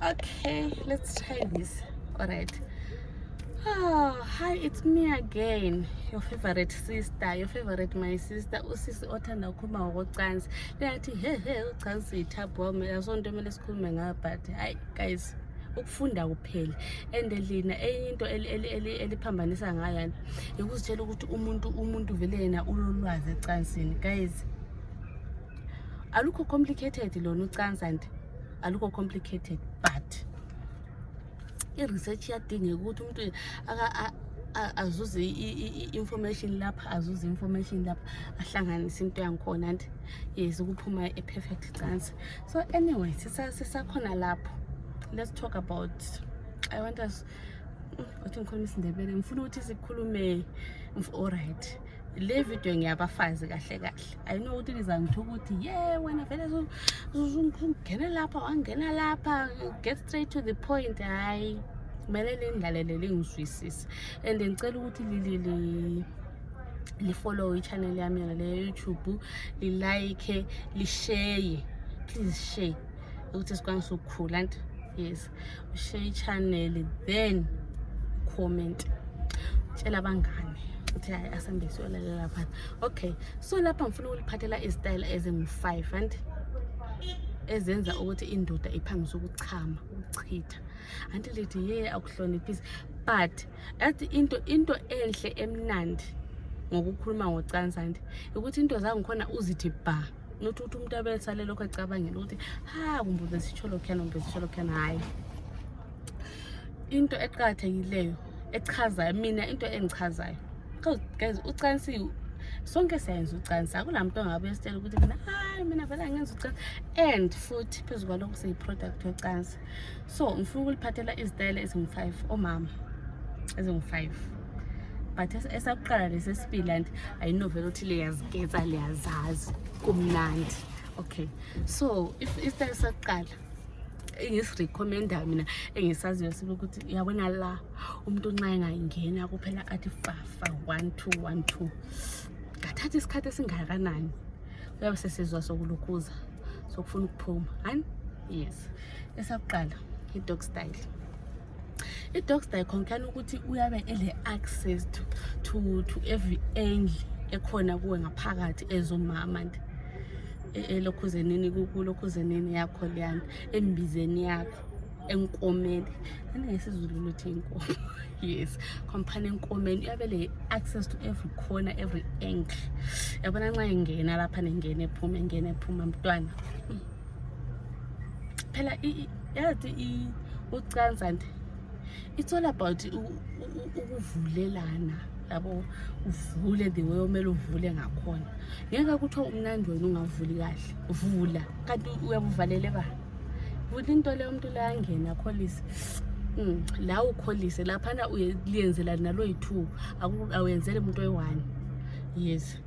Okay, let's try this. All right. Oh, hi, it's me again, your favorite sister, your favorite my sister, usisi othanda ukukhuluma ngokocansi. Leyathi he ucansi yithaphu wami, asonto kumele sikhulume ngayo, but hayi guys, ukufunda kuphela. And lina enye into eliphambanisa ngayo yani ukuzitshela ukuthi umuntu vele yena ulolwazi ecansini. Guys, alukho complicated lona ucansi and alukho complicated, but i-research iyadingeka ukuthi umuntu azuze i-information lapha, azuze information lapha, ahlanganise into yangikhona and yes ukuphuma a-perfect chance. So anyway, sisakhona lapho. Let's talk about, I want us ukuthi ngikhuluma isiNdebele, ngifuna ukuthi sikhulume alright. Le video ngiyabafazi kahle kahle. I know ukuthi lizangithuka ukuthi wena vele ungena lapha wangena lapha, get straight to the point. Hayi, kumele nindlalele ngizwisise, and ngicela ukuthi li follow i-channel yami yona le YouTube, li like, li share, please share ukuthi sikwanise ukukhula. And yes, share i-channel, then comment, tshela abangani ukuthi hayi asambe siyolalela lapha. Okay, so lapha ngifuna ukuliphathela izitayela ezingu-5 and ezenza ukuthi indoda iphangise ukuchama, ukuchitha. Anti lithi akuhloniphisi, but athi into enhle emnandi ngokukhuluma ngocansi and ukuthi into zangikhona uzithi ba, not ukuthi umuntu abesale lokho ecabangela ukuthi kumbe besitsho lokhana kumbe besitsho lokhana. Hayi, into eqhakathekileyo echazayo, mina into engichazayo, guys, ucansi sonke siyenza ucansi, akulamuntu ongabe esitshela ukuthi mina vele angenza ucansi, and futhi phezu kwalokho seyi-product yocansi. So ngifuna ukuliphathela izitayela ezingu-5 omama, ezingu-5, but esakuqala lesesibili and ayinovela ukuthi liyazigeza, liyazazi, kumnandi. Okay, so isitayela sakuqala engisirecommenda mina engisaziyo sibe ukuthi yabona la umuntu nxa engayingena kuphela athi fafa 1 2 1 2, ngathatha isikhathi esingakanani uyabe sesizwa sokulukuza sokufuna ukuphuma. And yes, esakuqala i-dog style. I-dog style khonkana ukuthi uyabe ele access to every angle ekhona kuwe ngaphakathi ezomama, elokhuzenini kulokhuzenini yakho leyana, embizeni yakho, enkomeni, ngesizulu luthi inkomo. Yes, komphana enkomeni uyabe le access to every corner, every angle. Yabona nxa ingena lapha nengene ephuma, engene ephuma mntwana. Phela yathi ucansi and it's all about ukuvulelana, yabo, uvule the way omele uvule ngakhona. Ngeke kuthiwa umnandi wena ungavuli kahle, vula kanti uyabuvalele ba, vula into le umuntu la angena kholise, la ukholise laphana uyenzela nalo yi2, awuyenzele umuntu oyi1. Yes,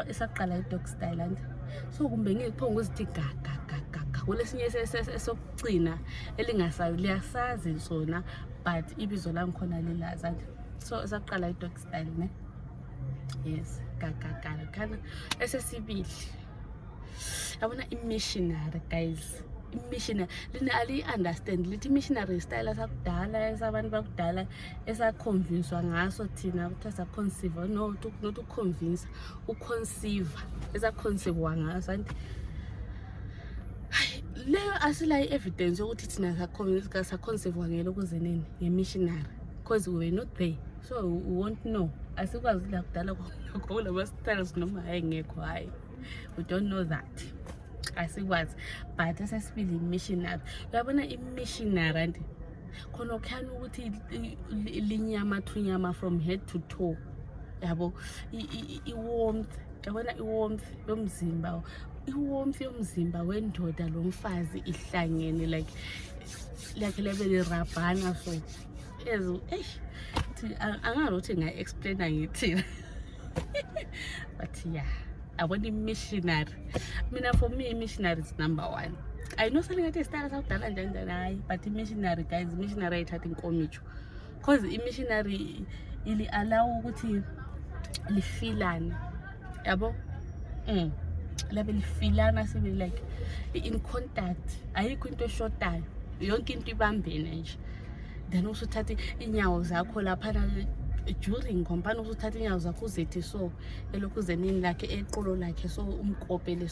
esaqala i-dog style and so kumbe ngipho ngozithi gaga kulesinye esokugcina elingasazi, liyasazi sona but ibizo lami khona lilazi. So esaqala i-dog style ne. Yes, gaga kana esesibili yabona i-missionary. Guys, i-missionary lina ali-understand lithi missionary style sakudala esabantu bakudala esaconvincewa ngaso thina ukuthi saconceive, not ukuconvince, uconceive, esaconceivewa ngaso. And leyo asila i-evidence yokuthi thina saconceivewa ngelokuzenini nge-missionary, because we were not there, so we won't know. Asikwazi la kudala kulama styles noma ayengekho, hayi, we don't know that, asikwazi. But esesibili missionary, uyabona i-missionary and khona khani ukuthi linyama thunyama from head to toe, yabo, i-warmth, yabona i-warmth yomzimba, i-warmth yomzimba wendoda lomfazi ihlangene like lebe lirabhana. So ezo angarothi nga-explaina ngithina. But yeah, I want a missionary. Mina for me, missionary is #1. I know something that is started out and but missionary, guys, missionary I think komicho. Because missionary ili allow ukuthi lifilane. Yabo? Lebe lifilana sibe like in contact. Ayikho into eshotayo. yonke into ibambene nje. Then usuthatha inyawo zakho laphana during ngompana usuthatha inyawo zakho uzethi so elokhu uzenini lakhe eqolo lakhe so umkopele